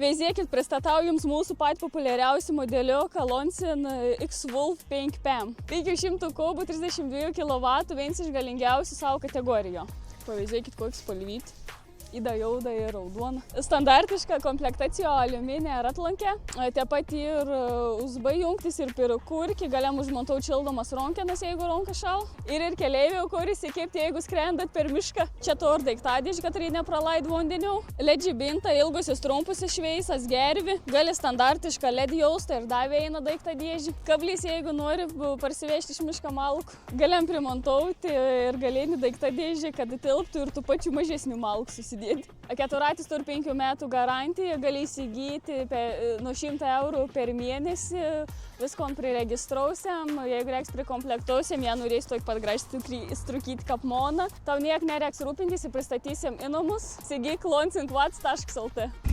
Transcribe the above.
Veizėkit, pristatau jums mūsų pat populiariausių modelių Kalonsin X-Wolf 5PM. 500 kubų 32 kW, vienas iš galingiausių savo kategorijų. Paveizėkit, koks spalvyti. Įda, jauda ir raudona. Standartiška komplektacija aliuminė ratlankė. Taip pat ir USB jungtis ir pirkurki. Galim užmontauti šildomas ronkenas, jeigu ronka šal. Ir keleivių, kuris įkėpti, jeigu skrendat per mišką. Čia to ir daiktadėžė, kad nepralaid vandeniu. LED žibinta, ilgusis trumpusis šveisas, gervi. Gali standartiška LED jausta ir davė eina daiktadėžė. Kablys, jeigu nori parsivežti iš mišką malkų. Galim primontauti ir galinį daiktadėžį, kad tilptų ir tų pačių mažesnių malkų susidėti. Keturatis turi 5 metų garantiją, gali įsigyti nuo 100 eurų per mėnesį, viskon priregistrausiam, jeigu reiks prikomplektuosim, jie norės toj pat gražiai strukyti kapmoną. Tau niek nereiks rūpintis, pristatysim į namus. Įsigyk lonsinkvats.lt.